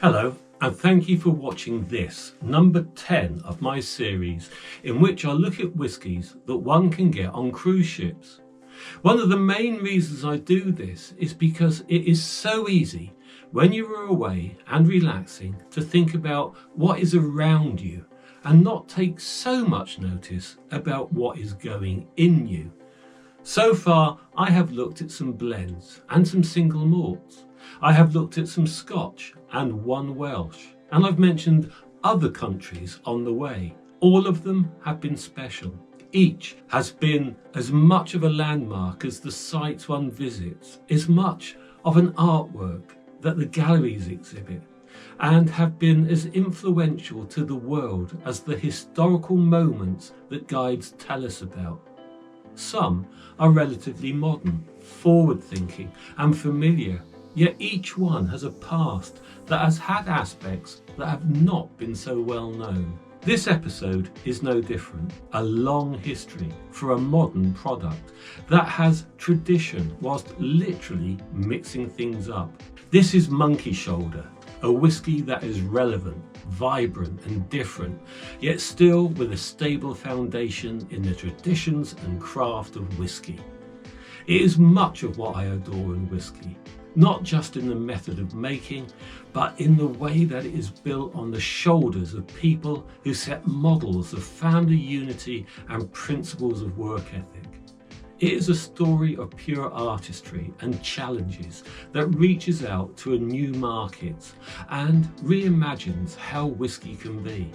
Hello, and thank you for watching this, number 10 of my series, in which I look at whiskies that one can get on cruise ships. One of the main reasons I do this is because it is so easy when you are away and relaxing to think about what is around you and not take so much notice about what is going in you. So far, I have looked at some blends and some single malts. I have looked at some Scotch and one Welsh, and I've mentioned other countries on the way. All of them have been special. Each has been as much of a landmark as the sites one visits, as much of an artwork that the galleries exhibit, and have been as influential to the world as the historical moments that guides tell us about. Some are relatively modern, forward-thinking and familiar, yet each one has a past that has had aspects that have not been so well known. This episode is no different, a long history for a modern product that has tradition whilst literally mixing things up. This is Monkey Shoulder, a whiskey that is relevant, vibrant and different, yet still with a stable foundation in the traditions and craft of whiskey. It is much of what I adore in whiskey, not just in the method of making, but in the way that it is built on the shoulders of people who set models of family unity and principles of work ethic. It is a story of pure artistry and challenges that reaches out to a new market and reimagines how whiskey can be.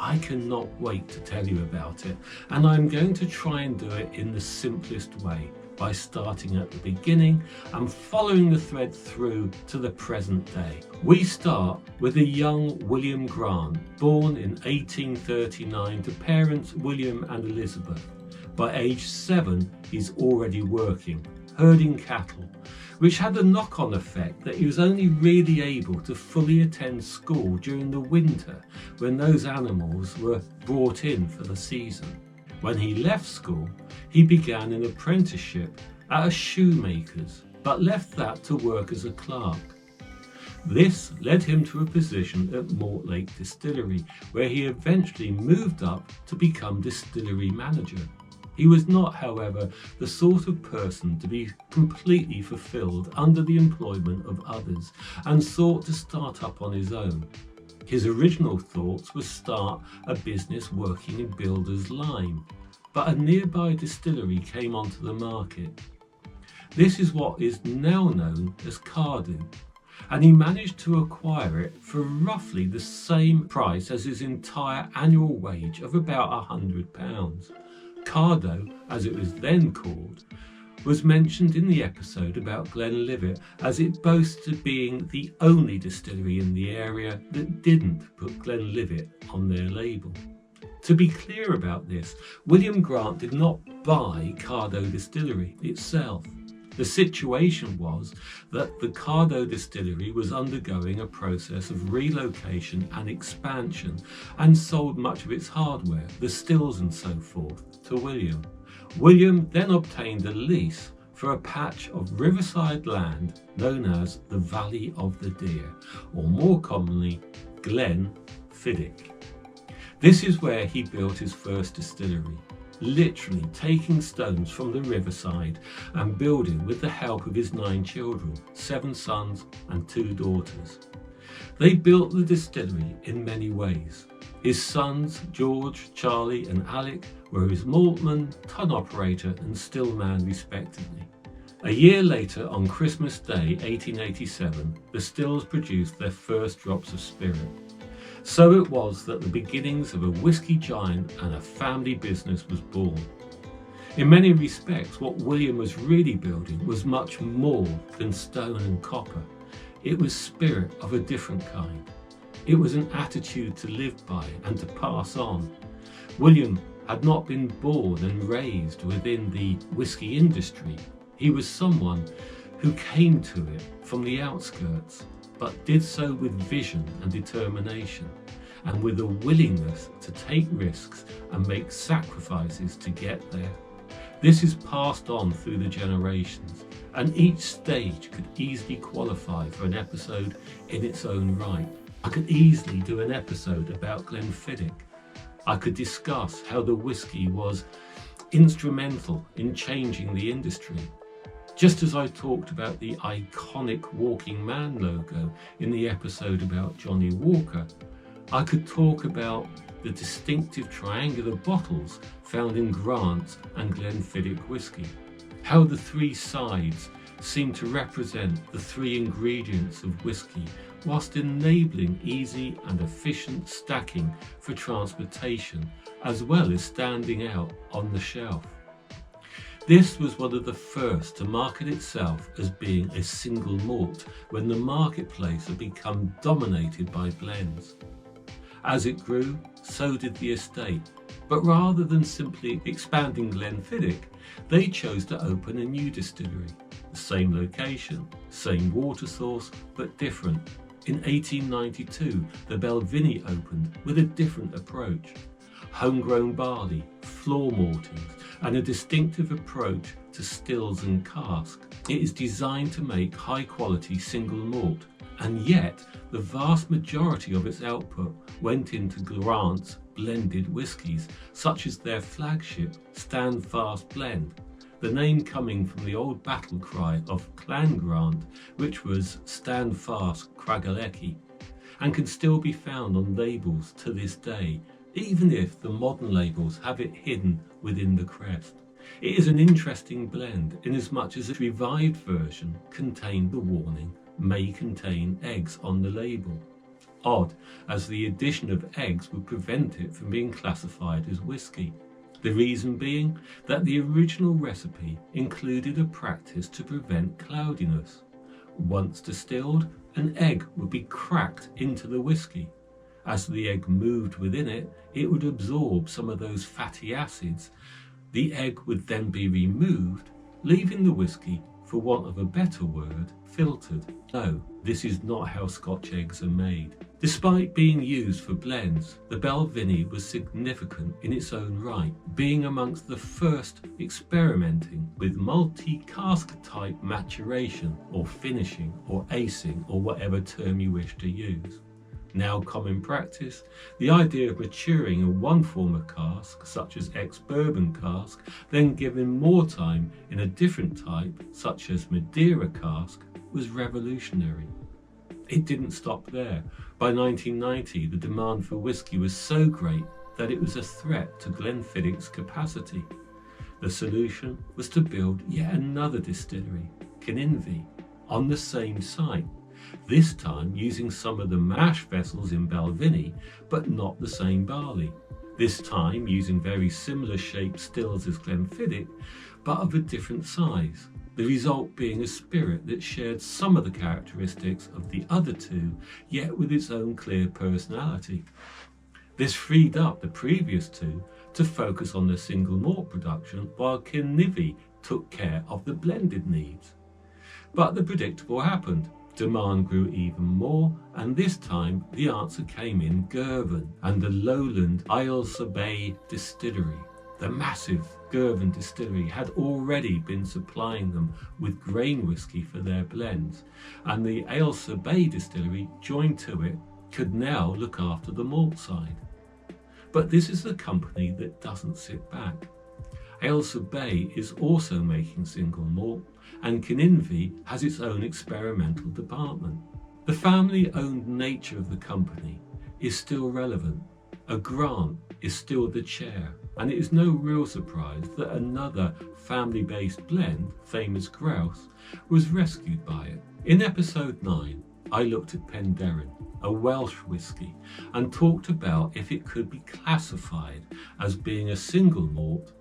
I cannot wait to tell you about it, and I'm going to try and do it in the simplest way, by starting at the beginning and following the thread through to the present day. We start with a young William Grant, born in 1839 to parents William and Elizabeth. By age 7, he's already working, herding cattle, which had the knock-on effect that he was only really able to fully attend school during the winter when those animals were brought in for the season. When he left school, he began an apprenticeship at a shoemaker's, but left that to work as a clerk. This led him to a position at Mortlake Distillery, where he eventually moved up to become distillery manager. He was not, however, the sort of person to be completely fulfilled under the employment of others, and sought to start up on his own. His original thoughts were start a business working in builder's lime, but a nearby distillery came onto the market. This is what is now known as Cardew, and he managed to acquire it for roughly the same price as his entire annual wage of about £100. Cardew, as it was then called, was mentioned in the episode about Glenlivet, as it boasted being the only distillery in the area that didn't put Glenlivet on their label. To be clear about this, William Grant did not buy Cardew Distillery itself. The situation was that the Cardew Distillery was undergoing a process of relocation and expansion, and sold much of its hardware, the stills and so forth, to William. William then obtained a lease for a patch of riverside land known as the Valley of the Deer, or more commonly, Glen Fiddick. This is where he built his first distillery, literally taking stones from the riverside and building with the help of his 9 children, 7 sons and 2 daughters. They built the distillery in many ways. His sons, George, Charlie and Alec, were his maltman, tun operator and stillman respectively. A year later, on Christmas Day 1887, the stills produced their first drops of spirit. So it was that the beginnings of a whiskey giant and a family business was born. In many respects, what William was really building was much more than stone and copper. It was spirit of a different kind. It was an attitude to live by and to pass on. William had not been born and raised within the whiskey industry. He was someone who came to it from the outskirts, but did so with vision and determination, and with a willingness to take risks and make sacrifices to get there. This is passed on through the generations, and each stage could easily qualify for an episode in its own right. I could easily do an episode about Glenfiddich. I could discuss how the whisky was instrumental in changing the industry. Just as I talked about the iconic Walking Man logo in the episode about Johnny Walker, I could talk about the distinctive triangular bottles found in Grant's and Glenfiddich whisky, how the three sides seem to represent the three ingredients of whisky, whilst enabling easy and efficient stacking for transportation, as well as standing out on the shelf. This was one of the first to market itself as being a single malt when the marketplace had become dominated by blends. As it grew, so did the estate, but rather than simply expanding Glenfiddich, they chose to open a new distillery. The same location, same water source, but different. In 1892, the Balvenie opened with a different approach. Homegrown barley, floor maltings, and a distinctive approach to stills and cask. It is designed to make high quality single malt, and yet the vast majority of its output went into Grant's blended whiskies, such as their flagship Stand Fast blend, the name coming from the old battle cry of Clan Grant, which was Stand Fast Craigellachie, and can still be found on labels to this day, even if the modern labels have it hidden within the crest. It is an interesting blend inasmuch as its revived version contained the warning, may contain eggs on the label. Odd, as the addition of eggs would prevent it from being classified as whisky. The reason being that the original recipe included a practice to prevent cloudiness. Once distilled, an egg would be cracked into the whisky. As the egg moved within it, it would absorb some of those fatty acids. The egg would then be removed, leaving the whisky, for want of a better word, filtered. No, this is not how Scotch eggs are made. Despite being used for blends, the Balvenie was significant in its own right, being amongst the first experimenting with multi-cask type maturation or finishing or acing or whatever term you wish to use. Now common practice, the idea of maturing in one form of cask, such as ex-bourbon cask, then given more time in a different type, such as Madeira cask, was revolutionary. It didn't stop there. By 1990, the demand for whisky was so great that it was a threat to Glenfiddich's capacity. The solution was to build yet another distillery, Kinninvie, on the same site, this time using some of the mash vessels in Balvenie, but not the same barley. This time using very similar shaped stills as Glenfiddich, but of a different size. The result being a spirit that shared some of the characteristics of the other two, yet with its own clear personality. This freed up the previous two to focus on the single malt production, while Kinninvie took care of the blended needs. But the predictable happened. Demand grew even more, and this time the answer came in Girvan and the lowland Ailsa distillery. The massive Girvan distillery had already been supplying them with grain whisky for their blends, and the Ailsa distillery joined to it could now look after the malt side. But this is a company that doesn't sit back. Ailsa is also making single malt, and Kinninvie has its own experimental department. The family-owned nature of the company is still relevant. A Grant is still the chair, and it is no real surprise that another family-based blend, famous Grouse, was rescued by it. In episode 9, I looked at Penderyn, a Welsh whisky, and talked about if it could be classified as being a single malt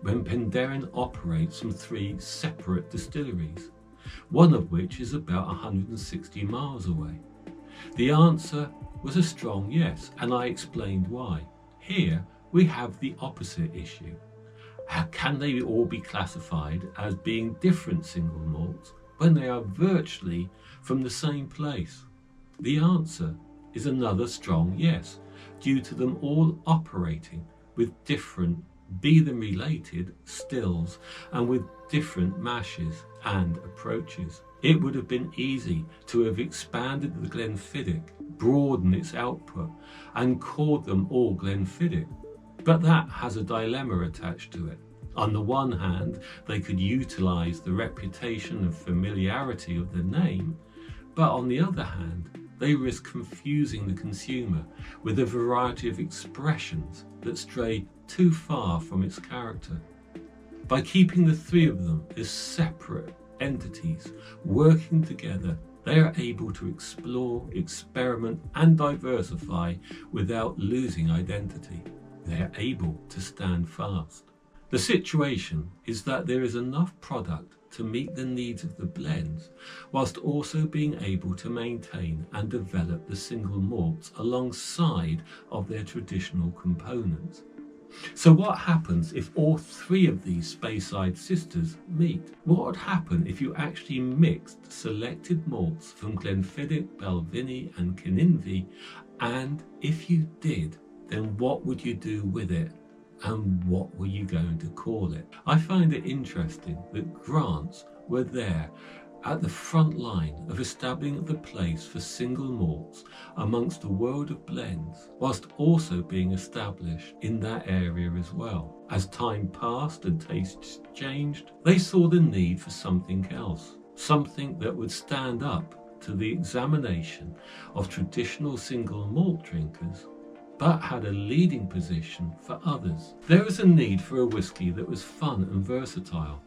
when Penderyn operates from 3 separate distilleries, one of which is about 160 miles away. The answer was a strong yes, and I explained why. Here we have the opposite issue. How can they all be classified as being different single malts when they are virtually from the same place? The answer is another strong yes, due to them all operating with different, be them related, stills, and with different mashes and approaches. It would have been easy to have expanded the Glenfiddich broaden its output and called them all Glenfiddich. But that has a dilemma attached to it. On the one hand, they could utilise the reputation and familiarity of the name, but on the other hand, they risk confusing the consumer with a variety of expressions that stray too far from its character. By keeping the three of them as separate entities working together, they are able to explore, experiment and diversify without losing identity. They are able to stand fast. The situation is that there is enough product to meet the needs of the blends, whilst also being able to maintain and develop the single malts alongside of their traditional components. So what happens if all three of these Speyside sisters meet? What would happen if you actually mixed selected malts from Glenfiddich, Balvenie and Kinninvie? And if you did, then what would you do with it? And what were you going to call it? I find it interesting that Grants were there at the front line of establishing the place for single malts amongst the world of blends, whilst also being established in that area as well. As time passed and tastes changed, they saw the need for something else, something that would stand up to the examination of traditional single malt drinkers, but had a leading position for others. There was a need for a whisky that was fun and versatile.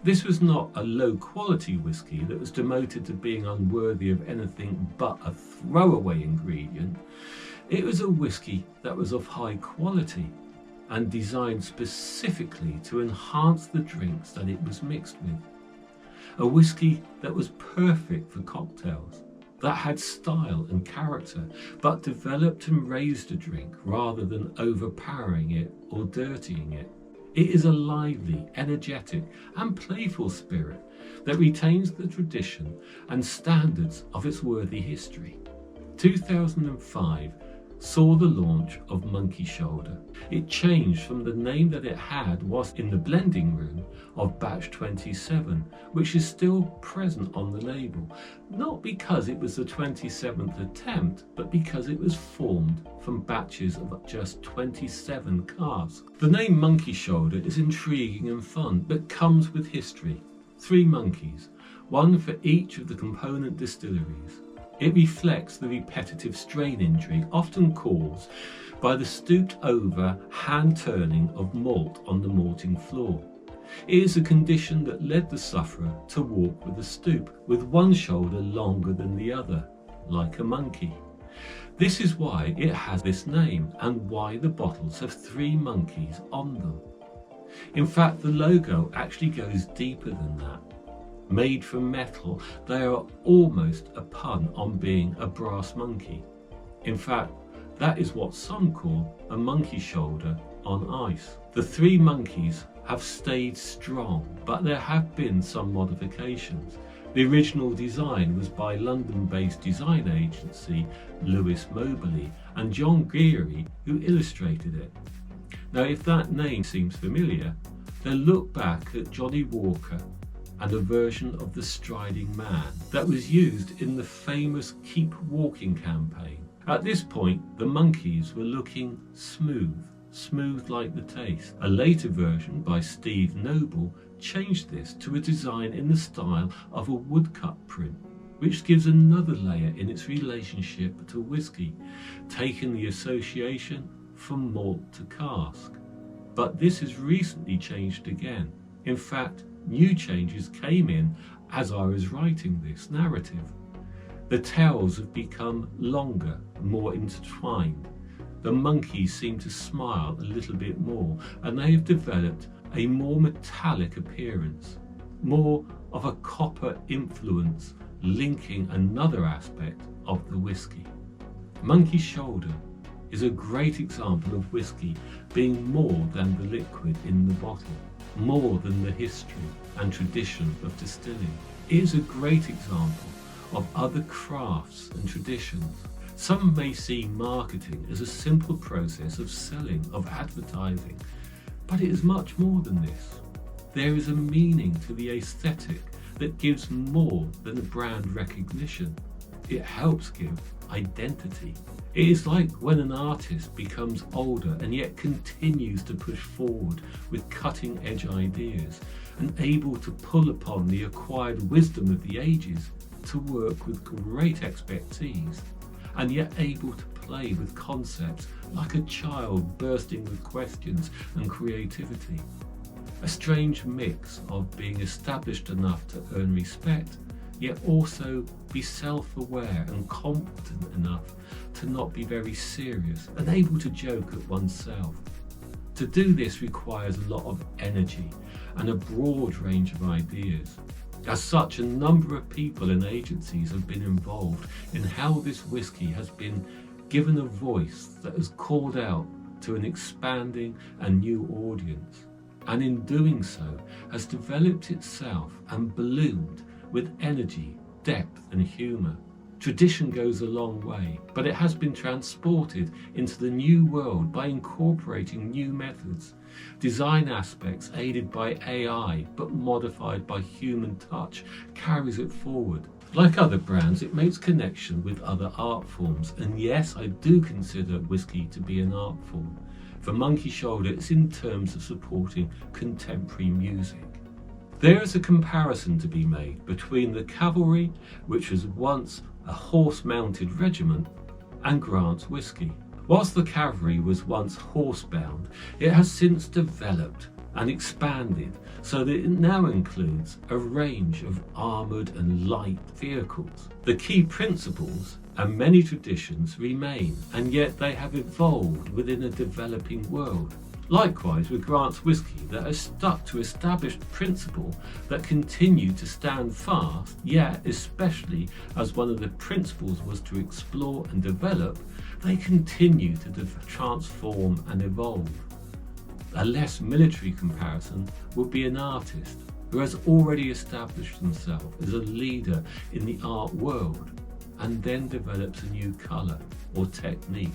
This was not a low-quality whisky that was demoted to being unworthy of anything but a throwaway ingredient. It was a whisky that was of high quality and designed specifically to enhance the drinks that it was mixed with. A whisky that was perfect for cocktails, that had style and character, but developed and raised a drink rather than overpowering it or dirtying it. It is a lively, energetic and playful spirit that retains the tradition and standards of its worthy history. 2005 saw the launch of Monkey Shoulder. It changed from the name that it had whilst in the blending room of Batch 27, which is still present on the label, not because it was the 27th attempt, but because it was formed from batches of just 27 casks. The name Monkey Shoulder is intriguing and fun, but comes with history. 3 monkeys, one for each of the component distilleries. It reflects the repetitive strain injury often caused by the stooped over hand turning of malt on the malting floor. It is a condition that led the sufferer to walk with a stoop, with one shoulder longer than the other, like a monkey. This is why it has this name and why the bottles have 3 monkeys on them. In fact, the logo actually goes deeper than that. Made from metal, they are almost a pun on being a brass monkey. In fact, that is what some call a monkey shoulder on ice. The 3 monkeys have stayed strong, but there have been some modifications. The original design was by London-based design agency Lewis Moberly and John Geary, who illustrated it. Now, if that name seems familiar, then look back at Johnny Walker and a version of the Striding Man that was used in the famous Keep Walking campaign. At this point, the monkeys were looking smooth like the taste. A later version by Steve Noble changed this to a design in the style of a woodcut print, which gives another layer in its relationship to whisky, taking the association from malt to cask. But this has recently changed again. In fact, new changes came in as I was writing this narrative. The tails have become longer, more intertwined. The monkeys seem to smile a little bit more, and they have developed a more metallic appearance, more of a copper influence, linking another aspect of the whisky. Monkey Shoulder is a great example of whisky being more than the liquid in the bottle, more than the history and tradition of distilling. It is a great example of other crafts and traditions. Some may see marketing as a simple process of selling, of advertising, but it is much more than this. There is a meaning to the aesthetic that gives more than a brand recognition. It helps give identity. It is like when an artist becomes older and yet continues to push forward with cutting-edge ideas and able to pull upon the acquired wisdom of the ages to work with great expertise, and yet able to play with concepts like a child bursting with questions and creativity. A strange mix of being established enough to earn respect, yet also be self-aware and competent enough to not be very serious and able to joke at oneself. To do this requires a lot of energy and a broad range of ideas. As such, a number of people and agencies have been involved in how this whisky has been given a voice that has called out to an expanding and new audience, and in doing so has developed itself and ballooned with energy, depth and humour. Tradition goes a long way, but it has been transported into the new world by incorporating new methods, design aspects aided by AI but modified by human touch carries it forward. Like other brands, it makes connection with other art forms, and yes, I do consider whisky to be an art form. For Monkey Shoulder, it's in terms of supporting contemporary music. There is a comparison to be made between the cavalry, which was once a horse-mounted regiment, and Grant's whisky. Whilst the cavalry was once horse-bound, it has since developed and expanded so that it now includes a range of armoured and light vehicles. The key principles and many traditions remain, and yet they have evolved within a developing world. Likewise with Grant's whisky, that has stuck to established principle that continue to stand fast, yet especially as one of the principles was to explore and develop, they continue to transform and evolve. A less military comparison would be an artist who has already established himself as a leader in the art world and then develops a new colour or technique.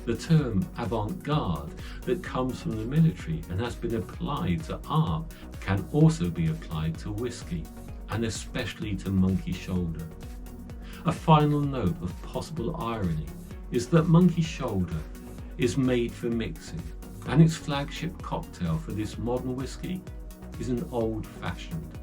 The term avant-garde that comes from the military and has been applied to art can also be applied to whisky, and especially to Monkey Shoulder. A final note of possible irony is that Monkey Shoulder is made for mixing, and its flagship cocktail for this modern whisky is an old-fashioned